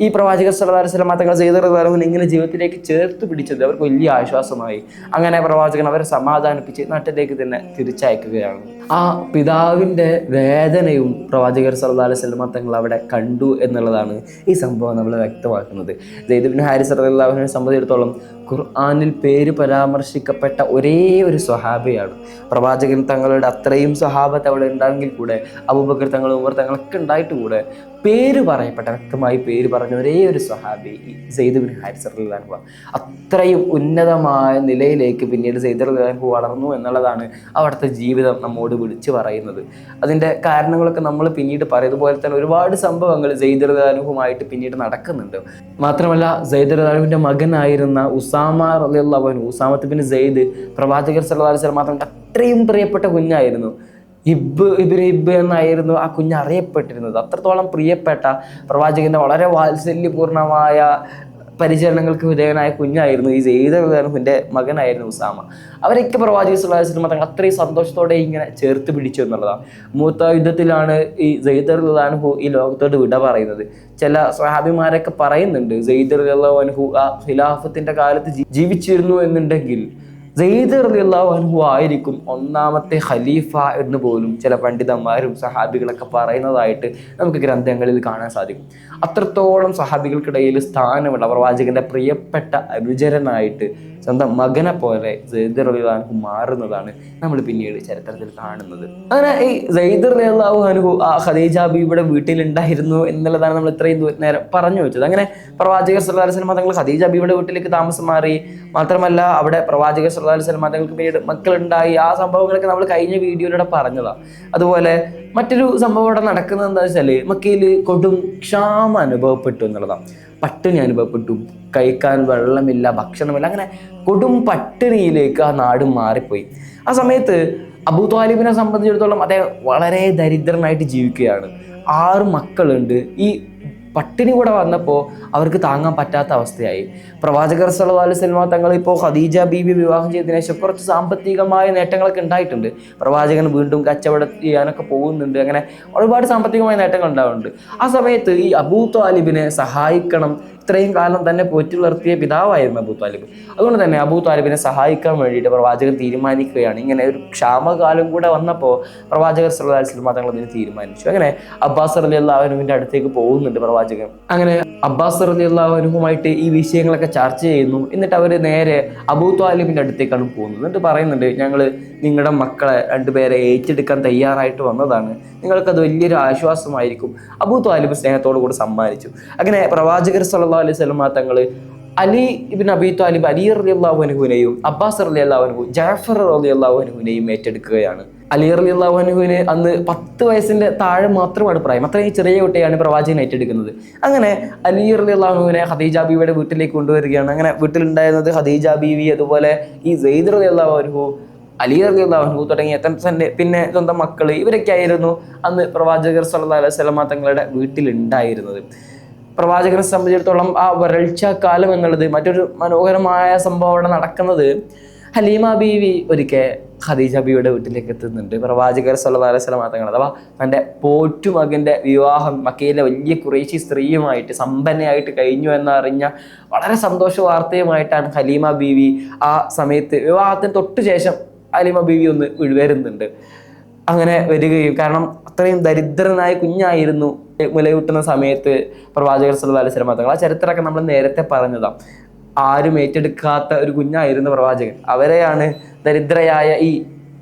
ഈ പ്രവാചകർ സല്ലല്ലാഹു അലൈഹി വസല്ലം തങ്ങൾ സെയ്ദ് റളിയല്ലാഹു അൻഹു ഇങ്ങനെ ജീവിതത്തിലേക്ക് ചേർത്ത് പിടിച്ചത് അവർക്ക് വലിയ ആശ്വാസമായി. അങ്ങനെ പ്രവാചകൻ അവരെ സമാധാനിപ്പിച്ച് നാട്ടിലേക്ക് തന്നെ തിരിച്ചയക്കുകയാണ്. ആ പിതാവിൻ്റെ വേദനയും പ്രവാചകർ സല്ലല്ലാഹു അലൈഹി വസല്ലം തങ്ങൾ അവിടെ കണ്ടു എന്നുള്ളതാണ് ഈ സംഭവം നമ്മൾ വ്യക്തമാക്കുന്നത്. സെയ്ദ് ബിൻ ഹാരിസ റളിയല്ലാഹു അൻഹുവിനെ സംബന്ധിച്ചിടത്തോളം ഖുർആനിൽ പേര് പരാമർശിക്കപ്പെട്ട ഒരേ ഒരു സ്വഹാബിയാണ്. പ്രവാചകൻ തങ്ങളുടെ അത്രയും സ്വഹാബത്ത് അവിടെ ഉണ്ടായെങ്കിൽ കൂടെ, അബൂബക്കർ തങ്ങൾ, ഉമർ തങ്ങളൊക്കെ ഉണ്ടായിട്ട് കൂടെ പേര് പറയപ്പെട്ട, വ്യക്തമായി പേര് പറഞ്ഞ ഒരേ ഒരു സ്വഹാബി സെയ്ദ് ബിൻ ഹാരിസ റളിയല്ലാഹു അൻഹു. അത്രയും ഉന്നതമായ നിലയിലേക്ക് പിന്നീട് സെയ്ദ് റളിയല്ലാഹു അൻഹു വളർന്നു എന്നുള്ളതാണ് അവിടുത്തെ ജീവിതം നമ്മോട് വിളിച്ചു പറയുന്നത്. അതിൻ്റെ കാരണങ്ങളൊക്കെ നമ്മൾ പിന്നീട് പറയതുപോലെ തന്നെ ഒരുപാട് സംഭവങ്ങൾ സെയ്ദ് റളിയല്ലാഹു അൻഹുമായിട്ട് പിന്നീട് നടക്കുന്നുണ്ട്. മാത്രമല്ല സെയ്ദ് റളിയല്ലാഹു അൻഹുവിൻ്റെ മകനായിരുന്ന ഉസാമ റളിയല്ലാഹു അൻഹു, ഉസാമത്ത് ബിൻ സെയ്ദ്, പ്രവാചകർ സല്ലല്ലാഹു അലൈഹി വസല്ലം മാത്രം അത്രയും പ്രിയപ്പെട്ട കുഞ്ഞായിരുന്നു. ഇബ്ന് എന്നായിരുന്നു ആ കുഞ്ഞ് അറിയപ്പെട്ടിരുന്നത്. അത്രത്തോളം പ്രിയപ്പെട്ട, പ്രവാചകന്റെ വളരെ വാത്സല്യപൂർണമായ പരിചരണങ്ങൾക്ക് വിധേയനായ കുഞ്ഞായിരുന്നു ഈ സെയ്ദ് റളിയല്ലാഹു അൻഹുവിൻ്റെ മകനായിരുന്നു ഉസാമ. അവരൊക്കെ പ്രവാചകൻ സല്ലല്ലാഹു അലൈഹി വസല്ലം തങ്ങൾ അത്രയും സന്തോഷത്തോടെ ഇങ്ങനെ ചേർത്ത് പിടിച്ചു എന്നുള്ളതാണ്. മൂത്ത യുദ്ധത്തിലാണ് ഈ സെയ്ദ് റളിയല്ലാഹു അൻഹു ഈ ലോകത്തോട് വിട പറയുന്നത്. ചില സ്വഹാബിമാരൊക്കെ പറയുന്നുണ്ട്, സെയ്ദ് റളിയല്ലാഹു അൻഹു ആ ഖിലാഫത്തിന്റെ കാലത്ത് ജീവിച്ചിരുന്നു എന്നുണ്ടെങ്കിൽ സെയ്ദ് റളിയല്ലാഹു അൻഹു ആയിരിക്കും ഒന്നാമത്തെ ഖലീഫ എന്ന് പോലും ചില പണ്ഡിതന്മാരും സഹാബികളൊക്കെ പറയുന്നതായിട്ട് നമുക്ക് ഗ്രന്ഥങ്ങളിൽ കാണാൻ സാധിക്കും. അത്രത്തോളം സഹാബികൾക്കിടയിൽ സ്ഥാനമുള്ള, പ്രവാചകന്റെ പ്രിയപ്പെട്ട അനുചരനായിട്ട് സ്വന്തം മകനെ പോലെ സെയ്ദ് റളിയല്ലാഹു അൻഹു മാറുന്നതാണ് നമ്മൾ പിന്നീട് ചരിത്രത്തിൽ കാണുന്നത്. അങ്ങനെ ഈ സെയ്ദ് റളിയല്ലാഹു അൻഹു ആ ഖദീജ ബീവിയുടെ വീട്ടിലുണ്ടായിരുന്നു എന്നുള്ളതാണ് നമ്മൾ ഇത്രയും നേരം പറഞ്ഞു വെച്ചത്. അങ്ങനെ പ്രവാചകർ സല്ലല്ലാഹു അലൈഹി വസല്ലം തങ്ങൾ ഖദീജ ബീവിയുടെ വീട്ടിലേക്ക് താമസം മാറി. മാത്രമല്ല അവിടെ പ്രവാചകർ സല്ലല്ലാഹു അലൈഹി വസല്ലം തങ്ങൾക്ക് പിന്നീട് മക്കളുണ്ടായി. ആ സംഭവങ്ങളൊക്കെ നമ്മൾ കഴിഞ്ഞ വീഡിയോയിലൂടെ പറഞ്ഞതാണ്. അതുപോലെ മറ്റൊരു സംഭവം അവിടെ നടക്കുന്നത് എന്താ വെച്ചാൽ, മക്കയിൽ കൊടും ക്ഷാമം അനുഭവപ്പെട്ടു എന്നുള്ളതാണ്. പട്ടിണി അനുഭവപ്പെട്ടു, കഴിക്കാൻ വെള്ളമില്ല, ഭക്ഷണമില്ല, അങ്ങനെ കൊടും പട്ടിണിയിലേക്ക് ആ നാട് മാറിപ്പോയി. ആ സമയത്ത് അബൂ ത്വാലിബിനെ സംബന്ധിച്ചിടത്തോളം അദ്ദേഹം വളരെ ദരിദ്രനായിട്ട് ജീവിക്കുകയാണ്. 6 മക്കളുണ്ട്. ഈ പട്ടിണി കൂടെ വന്നപ്പോൾ അവർക്ക് താങ്ങാൻ പറ്റാത്ത അവസ്ഥയായി. പ്രവാചകർ സല്ലല്ലാഹു അലൈഹി വസല്ലം തങ്ങൾ ഇപ്പോൾ ഖദീജ ബീവി വിവാഹം ചെയ്തതിനു ശേഷം കുറച്ച് സാമ്പത്തികമായ നേട്ടങ്ങളൊക്കെ ഉണ്ടായിട്ടുണ്ട്. പ്രവാചകൻ വീണ്ടും കച്ചവടം ചെയ്യാനൊക്കെ പോകുന്നുണ്ട്. അങ്ങനെ ഒരുപാട് സാമ്പത്തികമായ നേട്ടങ്ങൾ ഉണ്ടാവുന്നുണ്ട്. ആ സമയത്ത് ഈ അബൂ ത്വാലിബിനെ സഹായിക്കണം, ഇത്രയും കാലം തന്നെ പോറ്റി വളർത്തിയ പിതാവായിരുന്നു അബൂ ത്വാലിബ്. അതുകൊണ്ട് തന്നെ അബൂ ത്വാലിബിനെ സഹായിക്കാൻ വേണ്ടിയിട്ട് പ്രവാചകൻ തീരുമാനിക്കുകയാണ്. ഇങ്ങനെ ഒരു ക്ഷാമകാലം കൂടെ വന്നപ്പോൾ പ്രവാചകർ സല്ലല്ലാഹു അലൈഹി വസല്ലം തങ്ങൾ അതിന് തീരുമാനിച്ചു. അങ്ങനെ അബ്ബാസ് റളിയല്ലാഹു അൻഹുവിൻ്റെ അടുത്തേക്ക് പോകുന്നുണ്ട് പ്രവാചകൻ. അങ്ങനെ അബ്ബാസ് റളിയല്ലാഹു അൻഹുമായിട്ട് ഈ വിഷയങ്ങളൊക്കെ ചർച്ച ചെയ്യുന്നു. എന്നിട്ട് അവർ നേരെ അബൂ ത്വാലിബിൻ്റെ അടുത്തേക്കാണ് പോകുന്നത്. എന്നിട്ട് പറയുന്നുണ്ട്, ഞങ്ങൾ നിങ്ങളുടെ മക്കളെ 2 പേരെ ഏറ്റെടുക്കാൻ തയ്യാറായിട്ട് വന്നതാണ്, നിങ്ങൾക്കത് വലിയൊരു ആശ്വാസമായിരിക്കും. അബൂ ത്വാലിബ് സ്നേഹത്തോടു കൂടി സമ്മാനിച്ചു. അങ്ങനെ പ്രവാചകർ സല്ലല്ലാഹു അലൈഹി വസല്ലം തങ്ങൾ അലി ഇബ്നു അബീ ത്വാലിബ്, അലി റളിയല്ലാഹു അൻഹുവിനെയും അബ്ബാസ് റളിയല്ലാഹു അൻഹു, ജഅഫർ റളിയല്ലാഹു അൻഹുവിനെയും ഏറ്റെടുക്കുകയാണ്. അലി റളിയല്ലാഹു അൻഹുവിന് അന്ന് 10 വയസ്സിന്റെ താഴെ മാത്രമാണ് പ്രായം. അത്രയും ചെറിയ കുട്ടിയാണ് പ്രവാചകൻ ഏറ്റെടുക്കുന്നത്. അങ്ങനെ അലി റളിയല്ലാഹു അൻഹുവിനെ ഖദീജ ബീവിയുടെ വീട്ടിലേക്ക് കൊണ്ടുവരികയാണ്. അങ്ങനെ വീട്ടിലുണ്ടായിരുന്നത് ഖദീജ ബീവി, അതുപോലെ ഈ സെയ്ദ് റളിയല്ലാഹു അൻഹു, അലി റളിയല്ലാഹു അൻഹു തുടങ്ങിയ തന്നെ പിന്നെ സ്വന്തം മക്കള്, ഇവരൊക്കെ ആയിരുന്നു അന്ന് പ്രവാചകർ സല്ലല്ലാഹു അലൈഹി വസല്ലം തങ്ങളുടെ വീട്ടിലുണ്ടായിരുന്നത്. പ്രവാചകനെ സംബന്ധിച്ചിടത്തോളം ആ വരൾച്ച കാലം എന്നുള്ളത് മറ്റൊരു മനോഹരമായ സംഭവം അവിടെ നടക്കുന്നത്. ഹലീമ ബീവി ഒരിക്കൽ ഖദീജ ബീവിയുടെ വീട്ടിലേക്ക് എത്തുന്നുണ്ട്. പ്രവാചകർ സല്ലല്ലാഹു അലൈഹി വസല്ലം തങ്ങൾ അഥവാ തൻ്റെ പോറ്റുമകൻ്റെ വിവാഹം മക്കയിലെ വലിയ ഖുറൈശി സ്ത്രീയുമായിട്ട് സമ്പന്നയായിട്ട് കഴിഞ്ഞു എന്നറിഞ്ഞ വളരെ സന്തോഷ വാർത്തയുമായിട്ടാണ് ഹലീമ ബീവി ആ സമയത്ത്, വിവാഹത്തിന് തൊട്ട് ശേഷം ഹലീമ ബീവി ഒന്ന് വരുന്നുണ്ട്. അങ്ങനെ വരികയും, കാരണം അത്രയും ദരിദ്രനായ കുഞ്ഞായിരുന്നു മുലയൂട്ടുന്ന സമയത്ത് പ്രവാചകർ സല്ലല്ലാഹു അലൈഹി വസല്ലം തങ്ങൾ. ആ ചരിത്രമൊക്കെ നമ്മൾ നേരത്തെ പറഞ്ഞതാണ്. ആരും ഏറ്റെടുക്കാത്ത ഒരു കുഞ്ഞായിരുന്നു പ്രവാചകൻ. അവരെയാണ് ദരിദ്രയായ ഈ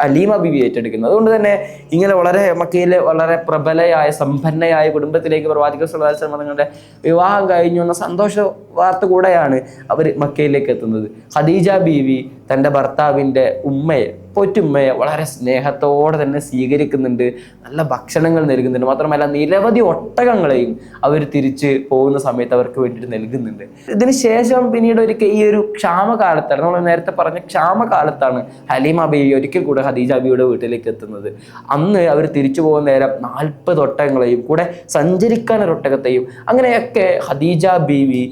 ഹലീമ ബീവി ഏറ്റെടുക്കുന്നത്. അതുകൊണ്ട് തന്നെ ഇങ്ങനെ വളരെ മക്കയിലെ വളരെ പ്രബലയായ സമ്പന്നയായ കുടുംബത്തിലേക്ക് പ്രവാചകർ സല്ലല്ലാഹു അലൈഹി വസല്ലം തങ്ങളുടെ വിവാഹം കഴിഞ്ഞു എന്ന സന്തോഷ വാർത്ത കൂടെയാണ് അവർ മക്കയിലേക്ക് എത്തുന്നത്. ഖദീജ ബീവി തൻ്റെ ഭർത്താവിൻ്റെ ഉമ്മയെ, പോറ്റുമ്മയെ വളരെ സ്നേഹത്തോടെ തന്നെ സ്വീകരിക്കുന്നുണ്ട്. നല്ല ഭക്ഷണങ്ങൾ നൽകുന്നുണ്ട്. മാത്രമല്ല നിരവധി ഒട്ടകങ്ങളെയും അവർ തിരിച്ച് പോകുന്ന സമയത്ത് അവർക്ക് വേണ്ടിയിട്ട് നൽകുന്നുണ്ട്. ഇതിന് ശേഷം പിന്നീട് ഒരിക്കൽ ഈ ഒരു ക്ഷാമകാലത്താണ്, നമ്മൾ നേരത്തെ പറഞ്ഞ ക്ഷാമകാലത്താണ് ഹലീമ ബീവി ഒരിക്കൽ കൂടെ ഖദീജ ബീവിയുടെ വീട്ടിലേക്ക് എത്തുന്നത്. അന്ന് അവർ തിരിച്ചു പോകുന്ന നേരം 40 ഒട്ടകങ്ങളെയും കൂടെ സഞ്ചരിക്കാൻ ഒരു ഒട്ടകത്തെയും അങ്ങനെയൊക്കെ ഖദീജ ബീവി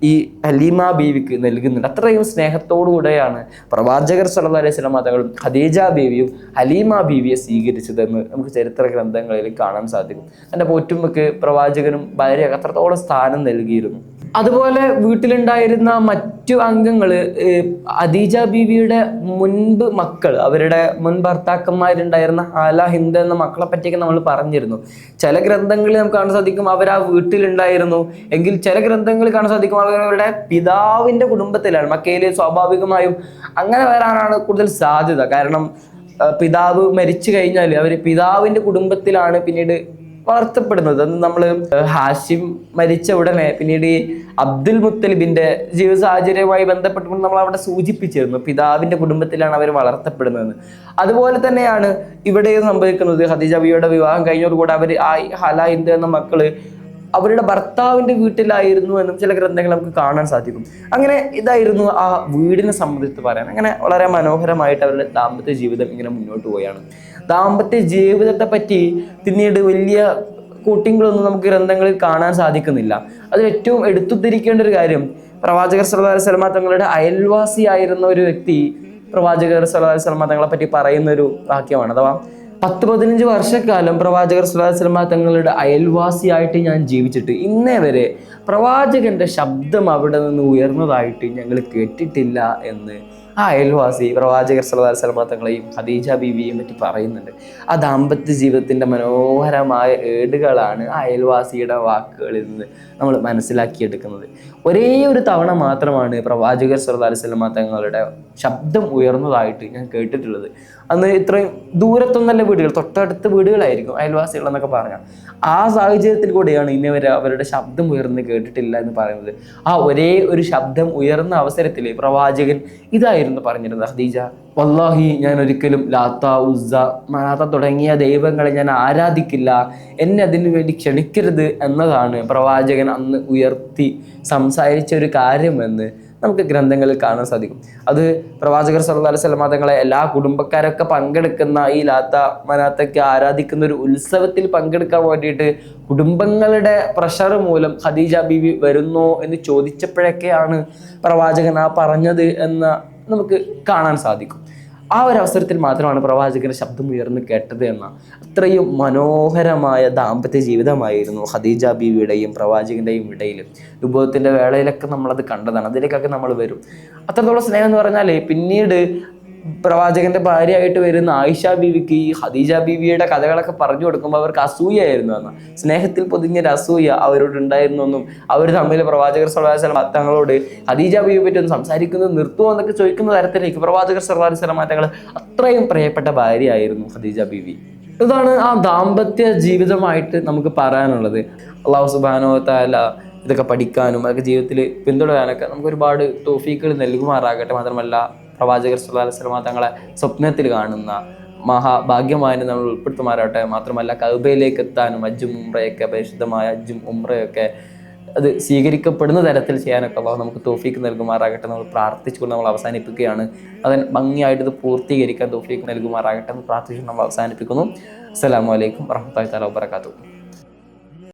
ഈ ഹലീമ ബീവിക്ക് നൽകുന്നുണ്ട്. അത്രയും സ്നേഹത്തോടുകൂടെയാണ് പ്രവാചകർ സല്ലല്ലാഹു അലൈഹി വസല്ലം തങ്ങളും ഖദീജ ബീവിയും ഹലീമ ബീവിയെ സ്വീകരിച്ചതെന്ന് നമുക്ക് ചരിത്ര ഗ്രന്ഥങ്ങളിൽ കാണാൻ സാധിക്കും. എൻ്റെ പോറ്റുമ്മക്ക് പ്രവാചകനും ഭാര്യയൊക്കെ അത്രത്തോളം സ്ഥാനം നൽകിയിരുന്നു. അതുപോലെ വീട്ടിലുണ്ടായിരുന്ന മറ്റു അംഗങ്ങൾ, ഖദീജ ബീവിയുടെ മുൻപ് മക്കൾ, അവരുടെ മുൻ ഭർത്താക്കന്മാരുണ്ടായിരുന്ന ഹാല, ഹിന്ദ് എന്ന മക്കളെ പറ്റിയൊക്കെ നമ്മൾ പറഞ്ഞിരുന്നു. ചില ഗ്രന്ഥങ്ങളിൽ നമുക്ക് കാണാൻ സാധിക്കും അവർ ആ വീട്ടിലുണ്ടായിരുന്നു എങ്കിൽ ചില ഗ്രന്ഥങ്ങളിൽ കാണാൻ സാധിക്കും അവർ അവരുടെ പിതാവിൻ്റെ കുടുംബത്തിലാണ്. മക്കയിൽ സ്വാഭാവികമായും അങ്ങനെ വരാനാണ് കൂടുതൽ സാധ്യത. കാരണം പിതാവ് മരിച്ചു കഴിഞ്ഞാൽ അവർ പിതാവിൻ്റെ കുടുംബത്തിലാണ് പിന്നീട് വളർത്തപ്പെടുന്നത്. അത് നമ്മൾ ഹാഷിം മരിച്ച ഉടനെ പിന്നീട് ഈ അബ്ദുൽ മുത്തലിബിന്റെ ജീവിത സാഹചര്യവുമായി ബന്ധപ്പെട്ടുകൊണ്ട് നമ്മൾ അവിടെ സൂചിപ്പിച്ചിരുന്നു, പിതാവിന്റെ കുടുംബത്തിലാണ് അവർ വളർത്തപ്പെടുന്നതെന്ന്. അതുപോലെ തന്നെയാണ് ഇവിടെ സംഭവിക്കുന്നത്. ഖദീജ ബീവിയുടെ വിവാഹം കഴിഞ്ഞതോടുകൂടെ അവർ ഹല ഇന്ത് എന്ന മക്കള് അവരുടെ ഭർത്താവിന്റെ വീട്ടിലായിരുന്നു എന്നും ചില ഗ്രന്ഥങ്ങൾ നമുക്ക് കാണാൻ സാധിക്കും. അങ്ങനെ ഇതായിരുന്നു ആ വീടിനെ സംബന്ധിച്ച് പറയാൻ. അങ്ങനെ വളരെ മനോഹരമായിട്ട് അവരുടെ ദാമ്പത്യ ജീവിതം ഇങ്ങനെ മുന്നോട്ട് പോവുകയാണ്. ദാമ്പത്യ ജീവിതത്തെ പറ്റി പിന്നീട് വലിയ കൂട്ടിങ്ങളൊന്നും നമുക്ക് ഗ്രന്ഥങ്ങളിൽ കാണാൻ സാധിക്കുന്നില്ല. അതിൽ ഏറ്റവും എടുത്തുദ്ധരിക്കേണ്ട ഒരു കാര്യം, പ്രവാചകർ സല്ലല്ലാഹു അലൈഹി വസല്ലമ തങ്ങളുടെ അയൽവാസിയായിരുന്ന ഒരു വ്യക്തി പ്രവാചകർ സല്ലല്ലാഹു അലൈഹി വസല്ലമ തങ്ങളെ പറ്റി പറയുന്ന ഒരു വാക്യമാണ്. അഥവാ 10-15 വർഷക്കാലം പ്രവാചകർ സല്ലല്ലാഹു അലൈഹി വസല്ലമ തങ്ങളുടെ അയൽവാസിയായിട്ട് ഞാൻ ജീവിച്ചിട്ട് ഇന്നേ വരെ പ്രവാചകന്റെ ശബ്ദം അവിടെ നിന്ന് ഉയർന്നതായിട്ട് ഞങ്ങൾ കേട്ടിട്ടില്ല എന്ന് ആ അയൽവാസി പ്രവാചകർ സല്ലല്ലാഹു അലൈഹി വസല്ലമ തങ്ങളെയും ഖദീജ ബീവിയെയും പറ്റി പറയുന്നുണ്ട്. ആ ദാമ്പത്യ ജീവിതത്തിൻ്റെ മനോഹരമായ ഏടുകളാണ് ആ അയൽവാസിയുടെ വാക്കുകളിൽ നിന്ന് നമ്മൾ മനസ്സിലാക്കിയെടുക്കുന്നത്. ഒരേ ഒരു തവണ മാത്രമാണ് പ്രവാചകർ സല്ലല്ലാഹു അലൈഹി വസല്ലമ തങ്ങളുടെ ശബ്ദം ഉയർന്നതായിട്ട് ഞാൻ കേട്ടിട്ടുള്ളത്. അന്ന് ഇത്രയും ദൂരത്തൊന്നല്ല വീടുകൾ, തൊട്ടടുത്ത വീടുകളായിരിക്കും അയൽവാസികൾ എന്നൊക്കെ പറഞ്ഞാൽ. ആ സാഹചര്യത്തിൽ കൂടെയാണ് ഇന്നേ വരെ അവരുടെ ശബ്ദം ഉയർന്ന് കേട്ടിട്ടില്ല എന്ന് പറയുന്നത്. ആ ഒരേ ഒരു ശബ്ദം ഉയർന്ന അവസരത്തിൽ പ്രവാചകൻ ഇതായിരുന്നു പറഞ്ഞിരുന്നത്: ഖദീജ, വല്ലാഹി ഞാൻ ഒരിക്കലും ലാത്ത, ഉസ്സ, മനാത്ത തുടങ്ങിയ ദൈവങ്ങളെ ഞാൻ ആരാധിക്കില്ല, എന്നെ അതിനു വേണ്ടി ക്ഷണിക്കരുത് എന്നതാണ് പ്രവാചകൻ അന്ന് ഉയർത്തി സംസാരിച്ച ഒരു കാര്യമെന്ന് നമുക്ക് ഗ്രന്ഥങ്ങളിൽ കാണാൻ സാധിക്കും. അത് പ്രവാചകർ സല്ലല്ലാഹു അലൈഹി വസല്ലമ തങ്ങളെ എല്ലാ കുടുംബക്കാരൊക്കെ പങ്കെടുക്കുന്ന ഈ ലാത്ത മനാത്തൊക്കെ ആരാധിക്കുന്ന ഒരു ഉത്സവത്തിൽ പങ്കെടുക്കാൻ വേണ്ടിയിട്ട് കുടുംബങ്ങളുടെ പ്രഷർ മൂലം ഖദീജ ബീവി വരുന്നോ എന്ന് ചോദിച്ചപ്പോഴൊക്കെയാണ് പ്രവാചകൻ ആ പറഞ്ഞത് എന്ന് നമുക്ക് കാണാൻ സാധിക്കും. ആ ഒരു അവസരത്തിൽ മാത്രമാണ് പ്രവാചകന്റെ ശബ്ദം ഉയർന്ന് കേട്ടത് എന്ന അത്രയും മനോഹരമായ ദാമ്പത്യ ജീവിതമായിരുന്നു ഖദീജ ബീവിയുടെയും പ്രവാചകന്റെയും ഇടയിൽ. നുബുവത്തിന്റെ വേളയിലൊക്കെ നമ്മളത് കണ്ടതാണ്. അതിലേക്കൊക്കെ നമ്മൾ വരും. അത്രത്തോളം സ്നേഹം എന്ന് പറഞ്ഞാൽ പിന്നീട് പ്രവാചകന്റെ ഭാര്യയായിട്ട് വരുന്ന ആയിഷ ബീവിക്ക് ഈ ഖദീജ ബീവിയുടെ കഥകളൊക്കെ പറഞ്ഞു കൊടുക്കുമ്പോൾ അവർക്ക് അസൂയായിരുന്നു എന്ന, സ്നേഹത്തിൽ പൊതിഞ്ഞൊരു അസൂയ അവരോട് ഉണ്ടായിരുന്നു എന്നും അവർ തമ്മിൽ പ്രവാചകർ സല്ലല്ലാഹു അലൈഹി വസല്ലം തങ്ങളോട് ഖദീജ ബീവിയെ പറ്റി ഒന്ന് സംസാരിക്കുന്നത് നിർത്തുമോ എന്നൊക്കെ ചോദിക്കുന്ന തരത്തിലേക്ക് പ്രവാചകർ സല്ലല്ലാഹു അലൈഹി വസല്ലം തങ്ങൾ അത്രയും പ്രിയപ്പെട്ട ഭാര്യയായിരുന്നു ഖദീജ ബീവി. ഇതാണ് ആ ദാമ്പത്യ ജീവിതമായിട്ട് നമുക്ക് പറയാനുള്ളത്. അല്ലാഹു സുബ്ഹാനഹു വ തആല ഇതൊക്കെ പഠിക്കാനും അതൊക്കെ ജീവിതത്തിൽ പിന്തുടരാനൊക്കെ നമുക്ക് ഒരുപാട് തൗഫീഖുകൾ നൽകുമാറാകട്ടെ. മാത്രമല്ല പ്രവാചകർ സല്ലല്ലാഹു അലൈഹി വസല്ലം തങ്ങളെ സ്വപ്നത്തിൽ കാണുന്ന മഹാഭാഗ്യമായി നമ്മൾ ഉൾപ്പെടുത്തുമാറാകട്ടെ. മാത്രമല്ല കഅബയിലേക്ക് എത്താനും ഹജ്ജും ഉംറയൊക്കെ, പരിശുദ്ധമായ ഹജ്ജും ഉംറയൊക്കെ അത് സ്വീകരിക്കപ്പെടുന്ന തരത്തിൽ ചെയ്യാനൊക്കെ അല്ലാഹു നമുക്ക് തൗഫീഖ് നൽകുമാറാകട്ടെ. നമ്മൾ പ്രാർത്ഥിച്ചുകൊണ്ട് നമ്മൾ അവസാനിപ്പിക്കുകയാണ്. അതിന് ഭംഗിയായിട്ട് ഇത് പൂർത്തീകരിക്കാൻ തൗഫീഖ് നൽകുമാറാകട്ടെ എന്ന് പ്രാർത്ഥിച്ചുകൊണ്ട് നമ്മൾ അവസാനിപ്പിക്കുന്നു. അസ്സലാമു അലൈക്കും വറഹ്മത്തുള്ളാഹി തആല വബറകാതുഹു.